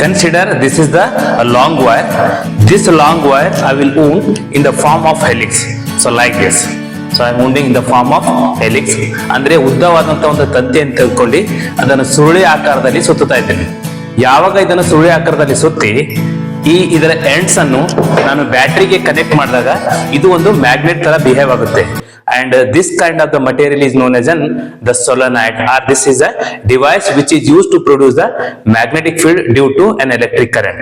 consider this is the long wire. This long wire I will wound in the form of helix. So like this. So I am wounding in the form of helix. ಅಂದ್ರೆ ಉದ್ದವಾದಂತ ಒಂದು ತಂತಿಯನ್ನು ತೆಗೆದುಕೊಂಡು ಅದನ್ನು ಸುರುಳಿ ಆಕಾರದಲ್ಲಿ ಸುತ್ತುತ್ತಾ ಇದ್ದೇನೆ. ಯಾವಾಗ ಇದನ್ನು ಸುರುಳಿ ಆಕಾರದಲ್ಲಿ ಸುತ್ತಿ ಇದರ ಎಂಡ್ಸ್ ಅನ್ನು ನಾನು ಬ್ಯಾಟರಿಗೆ ಕನೆಕ್ಟ್ ಮಾಡಿದಾಗ ಇದು ಒಂದು ಮ್ಯಾಗ್ನೆಟ್ ತರ ಬಿಹೇವ್ ಆಗುತ್ತೆ. And this kind of the material is known as the solenoid, or this is a device which is used to produce the magnetic field due to an electric current.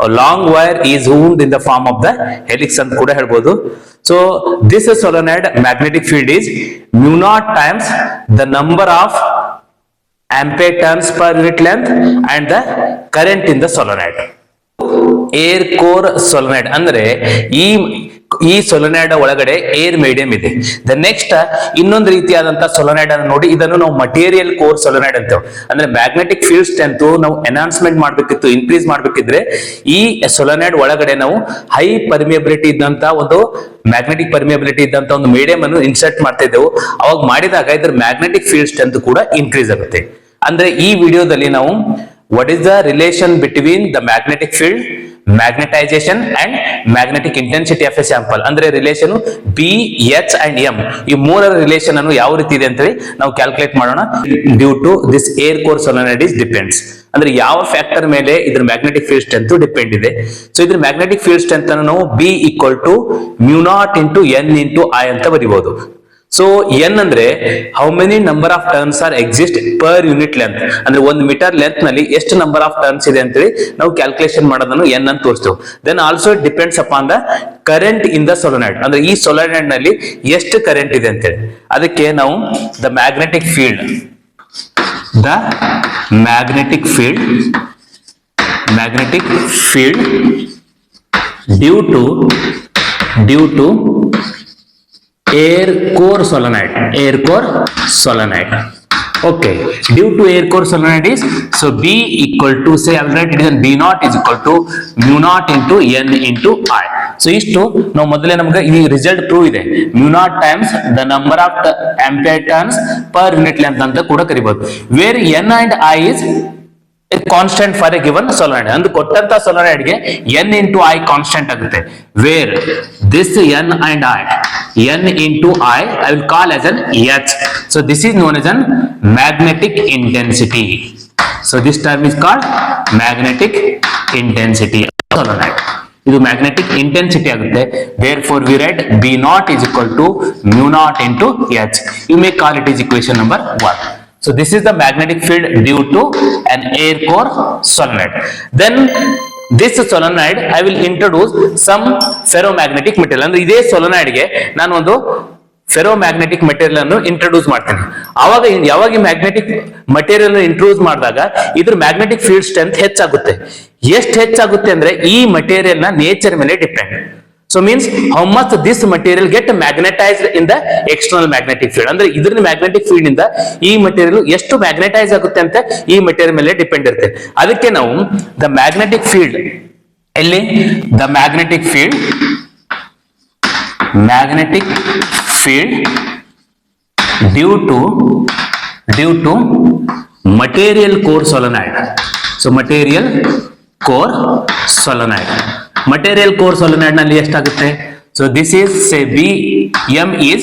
A long wire is wound in the form of the helix ಅಂತ ಕೂಡ ಹೇಳ್ಬೋದು. So this solenoid magnetic field is mu naught times the number of ampere turns per unit length and the current in the solenoid. Air core solenoid ಅಂದ್ರೆ ಈ solenoid ಒಳಗಡೆ air medium ಇದೆ. The next ಇನ್ನೊಂದು ರೀತಿಯಾದಂತ ಸೊಲನಾಯ್ಡ್ ಅನ್ನು ನೋಡಿ, ಇದನ್ನು ನಾವು ಮಟೀರಿಯಲ್ ಕೋರ್ ಸೊಲನಾಯ್ಡ್ ಅಂತೇವೆ. ಅಂದ್ರೆ ಮ್ಯಾಗ್ನೆಟಿಕ್ ಫೀಲ್ಡ್ ಸ್ಟ್ರೆಂತ್ ನಾವು ಎನ್ಹಾನ್ಸ್ಮೆಂಟ್ ಮಾಡ್ಬೇಕಿತ್ತು, ಇನ್ಕ್ರೀಸ್ ಮಾಡ್ಬೇಕಿದ್ರೆ ಈ ಸೊಲನಾಯ್ಡ್ ಒಳಗಡೆ ನಾವು ಹೈ ಪರ್ಮಿಯಬಿಲಿಟಿ ಇದ್ದಂತ ಒಂದು ಮ್ಯಾಗ್ನೆಟಿಕ್ ಪರ್ಮಿಯಬಿಲಿಟಿ ಇದ್ದಂತ ಒಂದು ಮೀಡಿಯಂ ಅನ್ನು ಇನ್ಸರ್ಟ್ ಮಾಡ್ತಾ ಇದ್ದೆವು. ಅವಾಗ ಮಾಡಿದಾಗ ಇದ್ರ ಮ್ಯಾಗ್ನೆಟಿಕ್ ಫೀಲ್ಡ್ ಸ್ಟ್ರೆಂತ್ ಕೂಡ ಇನ್ಕ್ರೀಸ್ ಆಗುತ್ತೆ. ಅಂದ್ರೆ ಈ ವಿಡಿಯೋದಲ್ಲಿ ನಾವು what is the relation between the magnetic field, magnetization and magnetic intensity of a sample. ಅಂದ್ರೆ relation B, H and M ಈ ಮೂರರ ರಿಲೇಷನ್ ಅನ್ನು ಯಾವ ರೀತಿ ಇದೆ ಅಂತ ಹೇಳಿ ನಾವು ಕ್ಯಾಲ್ಕುಲೇಟ್ ಮಾಡೋಣ. Due to this air core solenoid is depends. ಅಂದ್ರೆ ಯಾವ ಫ್ಯಾಕ್ಟರ್ ಮೇಲೆ ಇದ್ರ ಮ್ಯಾಗ್ನೆಟಿಕ್ ಫೀಲ್ಡ್ ಸ್ಟ್ರೆಂತ್ ಡಿಪೆಂಡ್ ಇದೆ. ಸೊ ಇದ್ರ ಮ್ಯಾಗ್ನೆಟಿಕ್ ಫೀಲ್ಡ್ ಸ್ಟ್ರೆಂತ್ ಅನ್ನು ನಾವು B = mu naught into N into I ಅಂತ ಬರೀಬಹುದು. ಸೊ ಎನ್ ಅಂದ್ರೆ how many number of turns are exist per unit length. ಅಂದ್ರೆ 1 ಮೀಟರ್ ಲೆಂತ್ ನಲ್ಲಿ ಎಷ್ಟು ನಂಬರ್ ಆಫ್ ಟರ್ನ್ಸ್ ಇದೆ ಅಂತೇಳಿ ನಾವು ಕ್ಯಾಲ್ಕುಲೇಷನ್ ಮಾಡೋದನ್ನು ಎನ್ ಅಂತ ತೋರಿಸ್ತೇವೆ. Then also it depends upon the current in the solenoid. ಅಂದ್ರೆ ಈ ಸೊಲನಾಯ್ಡ್ ನಲ್ಲಿ ಎಷ್ಟು ಕರೆಂಟ್ ಇದೆ ಅಂತೇಳಿ. ಅದಕ್ಕೆ ನಾವು the magnetic field due to air core solenoid. Okay, due to air core solenoid is, so B = say I'll write it as B naught is equal to mu naught into N into I. So ಇಷ್ಟು ನಾವು ಮೊದಲೇ ನಮಗೆ ಈ result prove ಇದೆ. mu naught times the number of ampere turns per unit length ಅಂತ ಕೂಡ ಕರಿಬಹುದು. Where N and I is a constant for a given solenoid. ಅಂದ್ರೆ ಕೊಟ್ಟಂತ solenoid ಗೆ N into I ಕಾನ್ಸ್ಟೆಂಟ್ ಆಗುತ್ತೆ. Where this N and N into I will call as an H. So this is known as an magnetic intensity. So this term is called magnetic intensity of solenoid. ಇದು magnetic intensity ಆಗುತ್ತೆ. Therefore we write B naught is equal to mu naught into H. You may call it is equation number 1. So this is the magnetic field due to an air core solenoid. Then this solenoid I will introduce some ferromagnetic material. ಅಂದ್ರೆ ಇದೇ solenoid ಗೆ ನಾನು ಒಂದು ferromagnetic material ಅನ್ನು introduce ಮಾಡ್ತೀನಿ. ಅವಾಗ ಯಾವಾಗ ಈ ಮ್ಯಾಗ್ನೆಟಿಕ್ ಮಟೀರಿಯಲ್ ಇಂಟ್ರೊಡ್ಯೂಸ್ ಮಾಡಿದಾಗ ಇದ್ರ ಮ್ಯಾಗ್ನೆಟಿಕ್ ಫೀಲ್ಡ್ ಸ್ಟ್ರೆಂತ್ ಹೆಚ್ಚಾಗುತ್ತೆ. ಎಷ್ಟು ಹೆಚ್ಚಾಗುತ್ತೆ ಅಂದ್ರೆ ಈ ಮಟೀರಿಯಲ್ ನ ನೇಚರ್ ಮೇಲೆ depend. So means how much this material get magnetized in the external magnetic field. ಅಂದ್ರೆ ಇದ್ರ ಮ್ಯಾಗ್ನೆಟಿಕ್ ಫೀಲ್ಡ್ ಇಂದ ಈ ಮಟೀರಿಯಲ್ ಎಷ್ಟು ಮ್ಯಾಗ್ನೆಟೈಸ್ ಆಗುತ್ತೆ ಅಂತ ಈ ಮಟೀರಿಯಲ್ ಮೇಲೆ ಡಿಪೆಂಡ್ ಇರುತ್ತೆ. ಅದಕ್ಕೆ ನಾವು the magnetic field the magnetic field due to material core solenoid. So material core solenoid ನಲ್ಲಿ ಎಷ್ಟಾಗುತ್ತೆ? So this is say Bm is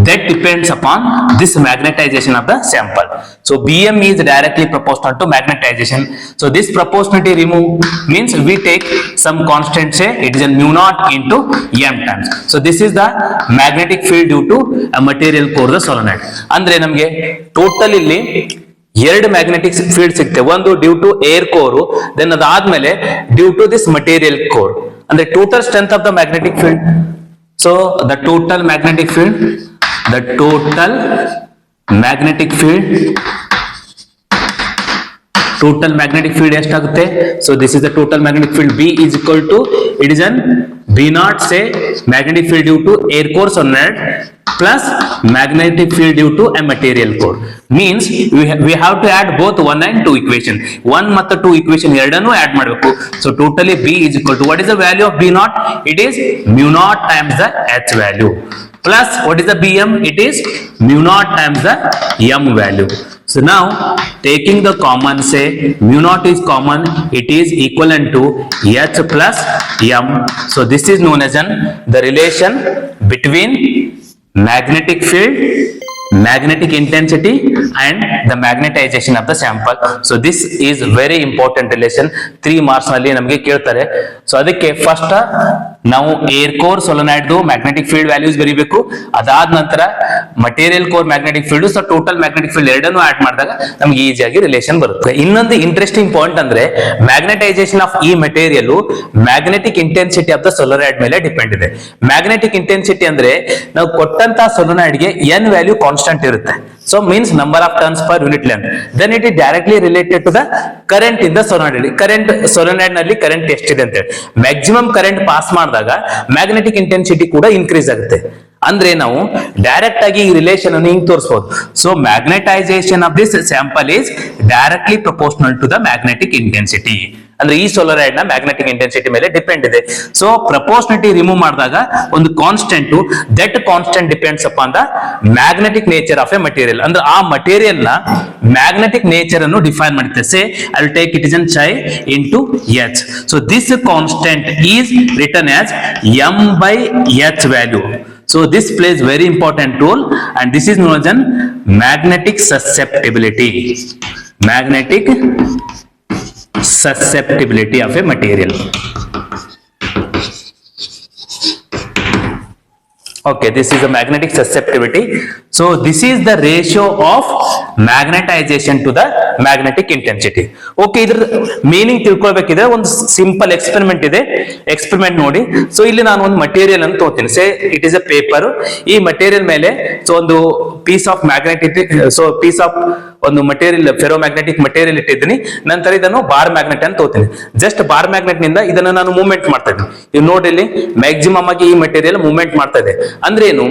that depends upon this magnetization of the sample. So Bm is directly proportional to magnetization. So this proportionality remove means we take some constant, say it is a mu naught into M times. So this is the magnetic field due to a material core the solenoid. ಅಂದ್ರೆ ನಮಗೆ total ಇಲ್ಲಿ ಎರಡು magnetic field ಸಿಗುತ್ತೆ. ಒಂದು due to air core, then ಅದಾದ್ಮೇಲೆ due to this material core. ಅಂದ್ರೆ total strength of the magnetic field. So the total magnetic field ಎಷ್ಟಾಗುತ್ತೆ? So this is the total magnetic field. B is equal to it is an B naught say magnetic field due to air core solenoid plus magnetic field due to a material core. Means we have to add both 1 and 2 equation. 1 ಮತ್ತು 2 equation ಎರಡನ್ನು add ಮಾಡಬೇಕು. So totally B is equal to what is the value of B naught? It is mu naught times the H value plus what is the Bm? It is mu naught times the M value. So now taking the common, say mu naught is common, it is equivalent to H plus M. So this is known as the relation between magnetic field, magnetic intensity and the magnetization of the sample. So this is very important relation. 3 marks ನಲ್ಲಿ ನಮಗೆ ಕೇಳ್ತಾರೆ. So ಅದಕ್ಕೆ first ನಾವು air core solenoid magnetic field values ಬರೀಬೇಕು. ಅದಾದ ನಂತರ material core magnetic field, so total magnetic field ಎರಡನ್ನೂ add ಮಾಡಿದಾಗ ನಮ್ಗೆ ಈಸಿಯಾಗಿ ರಿಲೇಷನ್ ಬರುತ್ತೆ. ಇನ್ನೊಂದು ಇಂಟ್ರೆಸ್ಟಿಂಗ್ ಪಾಯಿಂಟ್ ಅಂದ್ರೆ ಮ್ಯಾಗ್ನೆಟೈಸೇಷನ್ ಆಫ್ ಈ material magnetic intensity of the solenoid ಮೇಲೆ ಡಿಪೆಂಡ್ ಇದೆ. ಮ್ಯಾಗ್ನೆಟಿಕ್ ಇಂಟೆನ್ಸಿಟಿ ಅಂದ್ರೆ ನಾವು ಕೊಟ್ಟಂತ ಸೊಲನಾಯ್ಡ್ ಗೆ ಎನ್ ವ್ಯಾಲ್ಯೂ ಕಾನ್ಸ್ಟೆಂಟ್ ಇರುತ್ತೆ. So means number of turns per unit length. Then it is directly related to the current in the solenoid. Current solenoid ನಲ್ಲಿ current ಎಷ್ಟಿದೆ ಅಂತ ಹೇಳಿ ಮ್ಯಾಕ್ಸಿಮಮ್ ಕರೆಂಟ್ ಪಾಸ್ ಮಾಡಿದಾಗ ಮ್ಯಾಗ್ನೆಟಿಕ್ ಇಂಟೆನ್ಸಿಟಿ ಕೂಡ ಇನ್ಕ್ರೀಸ್ ಆಗುತ್ತೆ. ಅಂದ್ರೆ ನಾವು ಡೈರೆಕ್ಟ್ ಆಗಿ ಈ ರಿಲೇಷನ್ ಅನ್ನು ಹಿಂಗ್ ತೋರಿಸಬಹುದು. So magnetization of this sample is directly proportional to the magnetic intensity. ಅಂದ್ರೆ ಈ ಸೋಲರಾಯ್ಡ್ ನ ಮ್ಯಾಗ್ನೆಟಿಕ್ ಇಂಟೆನ್ಸಿಟಿ ಮೇಲೆ ಡಿಪೆಂಡ್ ಇದೆ. ಸೊ ಪ್ರಪೋರ್ಷನಿಟಿ ರಿಮೂವ್ ಮಾಡಿದಾಗ ಒಂದು constant, that constant depends upon the magnetic nature of a material. ಅಂದ್ರೆ ಆ ಮಟೀರಿಯಲ್ ನ ಮ್ಯಾಗ್ನೆಟಿಕ್ ನೇಚರ್ ಅನ್ನು ಡಿಫೈನ್ ಮಾಡುತ್ತೆ. Say I will take it is an chi into H. So this constant is written as M by H value. So this plays very important role and this is known as an magnetic susceptibility. Magnetic susceptibility of a material. Okay, this is a magnetic susceptibility. So this is the ratio of magnetization to the magnetic intensity. Okay, ಇದರ meaning ತಿಳ್ಕೊಳ್ಬೇಕಿದ್ರೆ ಒಂದು simple experiment ಇದೆ. Experiment ನೋಡಿ. So ಇಲ್ಲಿ ನಾನು ಒಂದು material ಅನ್ನು ತಗೋತೀನಿ. Say it is a paper. ಈ ಮಟೀರಿಯಲ್ ಮೇಲೆ ಸೊ ಒಂದು piece of magnetic, so piece of ಒಂದು ಮಟೀರಿಯಲ್, ಫೆರೋ ಮ್ಯಾಗ್ನೆಟಿಕ್ ಮಟೀರಿಯಲ್ ಇಟ್ಟಿದ್ದೀನಿ. ನಂತರ ಇದನ್ನು ಬಾರ್ ಮ್ಯಾಗ್ನೆಟ್ ಅಂತ ತಗೋತೀನಿ. ಜಸ್ಟ್ ಬಾರ್ ಮ್ಯಾಗ್ನೆಟ್ ನಿಂದ ಇದನ್ನು ನಾನು ಮೂವ್ಮೆಂಟ್ ಮಾಡ್ತಾ ಇದ್ದೀನಿ. ನೀವು ನೋಡಿ ಇಲ್ಲಿ ಮ್ಯಾಕ್ಸಿಮಮ್ ಆಗಿ ಈ ಮಟೀರಿಯಲ್ ಮೂವ್ಮೆಂಟ್ ಮಾಡ್ತಾ ಇದೆ. ಅಂದ್ರೆ ಏನು,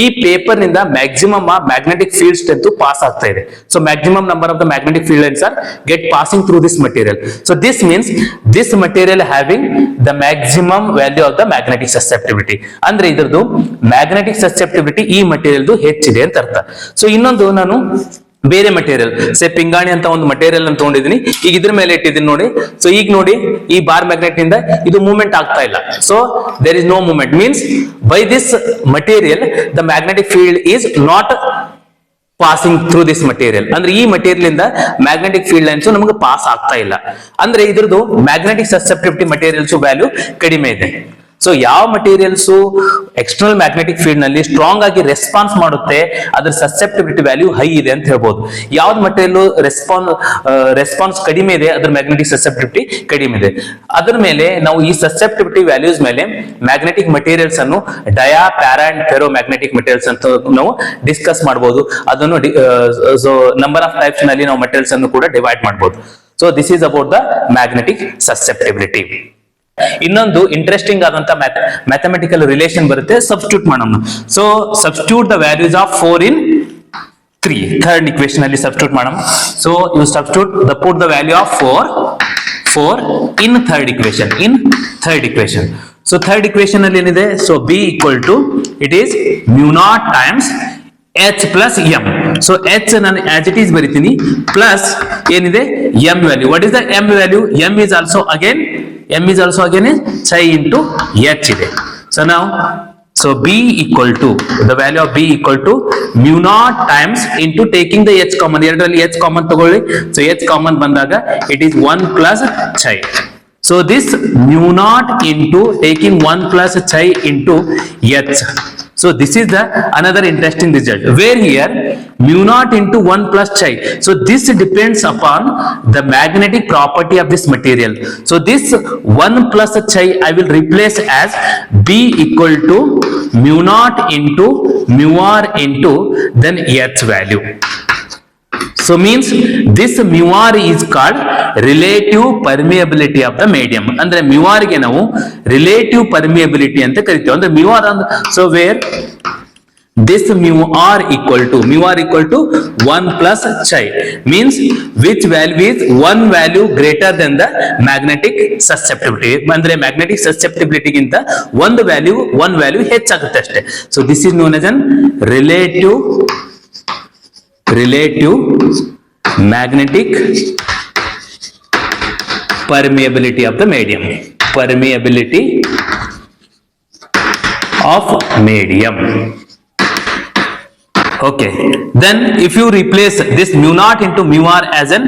ಈ ಪೇಪರ್ ನಿಂದ maximum magnetic field strength pass ಆಗ್ತಾ ಇದೆ. So maximum number of the magnetic field lines are get passing through this material. So this means this material having the maximum value of the magnetic susceptibility. ಅಂದ್ರೆ ಇದ್ರದ್ದು magnetic susceptibility ಈ ಮಟೀರಿಯಲ್ದು ಹೆಚ್ಚಿದೆ ಅಂತ ಅರ್ಥ. So ಇನ್ನೊಂದು ನಾನು ಬೇರೆ ಮಟೀರಿಯಲ್, ಸೇ ಪಿಂಗಾಣಿ ಅಂತ ಒಂದು ಮಟೀರಿಯಲ್ ಅನ್ನು ತಗೊಂಡಿದ್ದೀನಿ. ಈಗ ಇದ್ರ ಮೇಲೆ ಇಟ್ಟಿದ್ದೀನಿ ನೋಡಿ. ಸೊ ಈಗ ನೋಡಿ ಈ ಬಾರ್ ಮ್ಯಾಗ್ನೆಟ್ ನಿಂದ ಇದು ಮೂವ್ಮೆಂಟ್ ಆಗ್ತಾ ಇಲ್ಲ. So there is no movement. Means by this material the magnetic field is not passing through this material. ಅಂದ್ರೆ ಈ ಮಟೀರಿಯಲ್ ಇಂದ ಮ್ಯಾಗ್ನೆಟಿಕ್ ಫೀಲ್ಡ್ ಲೈನ್ಸ್ ನಮಗೆ ಪಾಸ್ ಆಗ್ತಾ ಇಲ್ಲ. ಅಂದ್ರೆ ಇದ್ರದ್ದು ಮ್ಯಾಗ್ನೆಟಿಕ್ ಸಸೆಪ್ಟಿಬಿಲಿಟಿ ಮಟೀರಿಯಲ್ಸ್ ವ್ಯಾಲ್ಯೂ ಕಡಿಮೆ ಇದೆ. ಸೊ ಯಾವ ಮಟೀರಿಯಲ್ಸ್ ಎಕ್ಸ್ಟರ್ನಲ್ ಮ್ಯಾಗ್ನೆಟಿಕ್ ಫೀಲ್ಡ್ ನಲ್ಲಿ ಸ್ಟ್ರಾಂಗ್ ಆಗಿ ರೆಸ್ಪಾನ್ಸ್ ಮಾಡುತ್ತೆ, ಅದ್ರ ಸಸೆಪ್ಟಿಬಿಲಿಟಿ ವ್ಯಾಲ್ಯೂ ಹೈ ಇದೆ ಅಂತ ಹೇಳ್ಬೋದು. ಯಾವ್ದು ಮಟೀರಿಯಲ್ ರೆಸ್ಪಾನ್ಸ್ ಕಡಿಮೆ ಇದೆ, ಅದ್ರ ಮ್ಯಾಗ್ನೆಟಿಕ್ ಸಸೆಪ್ಟಿಬಿಲಿಟಿ ಕಡಿಮೆ ಇದೆ. ಅದ್ರ ಮೇಲೆ ನಾವು ಈ ಸಸೆಪ್ಟಿಬಿಲಿಟಿ ವ್ಯಾಲ್ಯೂಸ್ ಮೇಲೆ ಮ್ಯಾಗ್ನೆಟಿಕ್ ಮಟೀರಿಯಲ್ಸ್ ಅನ್ನು dia, para and ಫೆರೋ magnetic materials ಅಂತ ನಾವು ಡಿಸ್ಕಸ್ ಮಾಡಬಹುದು. ಅದನ್ನು ಸೊ ನಂಬರ್ ಆಫ್ ಟೈಪ್ಸ್ ನಲ್ಲಿ ನಾವು ಮಟೀರಿಯಲ್ಸ್ ಅನ್ನು ಕೂಡ ಡಿವೈಡ್ ಮಾಡಬಹುದು. So this is about the magnetic susceptibility. ಇನ್ನೊಂದು ಇಂಟ್ರೆಸ್ಟಿಂಗ್ ಆದಂತ ಮ್ಯಾಥಮೆಟಿಕಲ್ ರಿಲೇಷನ್ ಬರುತ್ತೆ. ಸಬ್ಸ್ಟಿಟ್ಯೂಟ್ ಮಾಡೋಣ. So substitute the values of 4 in 3. Third equation ಅಲ್ಲಿ ಸಬ್ಸ್ಟಿಟ್ಯೂಟ್ ಮಾಡೋಣ. So you substitute the put the value of 4 in third equation. So third equation ಅಲ್ಲಿ ಏನಿದೆ, so B equal to it is mu naught times H plus M. So H ನಾನು as it is ಬರಿತೀನಿ, plus ಏನಿದೆ M value. What is the M value? M is also again psi into H ಇದೆ. So now, so B equal to, the value of B equal to mu naught times into taking the H common. ಎರಡರಲ್ಲಿ H common ತಗೊಳ್ಳಿ. So H common ಬಂದಾಗ it is 1 plus psi. So this mu naught into taking 1 plus psi into H. So this is the another interesting result, where here mu naught into 1 plus psi. So this depends upon the magnetic property of this material. So this 1 plus psi I will replace as B equal to mu naught into mu r into then H value. So means this mu r is called relative permeability of the medium. ಅಂದ್ರೆ mu r ಗೆ ನಾವು relative permeability ಅಂತ ಕರಿತೀವಿ. ಅಂದ್ರೆ mu r ಅಂದ್ರೆ, so where this mu r equal to 1 plus psi means which value is one value greater than the magnetic susceptibility. ಅಂದ್ರೆ magnetic susceptibility ಗಿಂತ one value ಹೆಚ್ಚಾಗುತ್ತೆ ಅಷ್ಟೇ. So this is known as an relative relative magnetic permeability of the medium. Permeability of medium. Okay, then if you replace this mu naught into mu r as an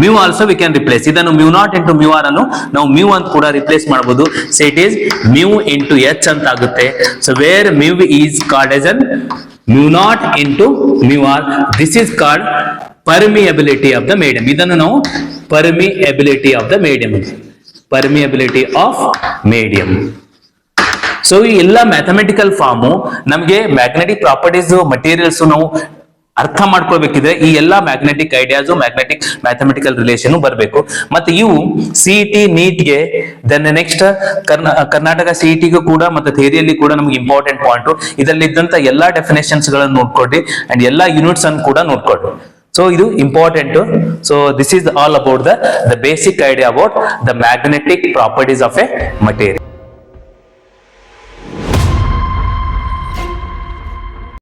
mu also we can replace. ಇದನ್ನು mu naught into mu r ಅನ್ನು ನಾವು mu ಅಂತ ಕೂಡ replace ಮಾಡಬಹುದು. So it is mu into h ಅಂತ ಆಗುತ್ತೆ. So where mu is called as an mu naught into mu r. This is called permeability of the medium. ಇದನ್ನು ನಾವು permeability of the medium. Permeability of medium. So ಈ ಎಲ್ಲ mathematical farm ನಮಗೆ magnetic properties materials ನಾವು ಅರ್ಥ ಮಾಡ್ಕೊಳ್ಬೇಕಿದ್ರೆ ಈ ಎಲ್ಲಾ magnetic ideas mathematical relation ಬರಬೇಕು. ಮತ್ತೆ ಇವು ಸಿಇಟಿ ನೀಟ್ಗೆ ದೆನ್ ನೆಕ್ಸ್ಟ್ ಕರ್ನಾಟಕ ಸಿಇಟಿಗೂ ಕೂಡ ಮತ್ತೆ ಥಿಯರಿಯಲ್ಲಿ ಕೂಡ ನಮ್ಗೆ ಇಂಪಾರ್ಟೆಂಟ್ ಪಾಯಿಂಟ್. ಇದರಲ್ಲಿ ಇದ್ದಂತ ಎಲ್ಲಾ ಡೆಫಿನೇಷನ್ಸ್ ಗಳನ್ನು ನೋಡ್ಕೊಳ್ಳಿ ಅಂಡ್ ಎಲ್ಲಾ ಯೂನಿಟ್ಸ್ ಅನ್ನು ಕೂಡ ನೋಡ್ಕೊಳ್ಳಿ. ಸೊ ಇದು important. So this is all about the basic idea about the magnetic properties of a material.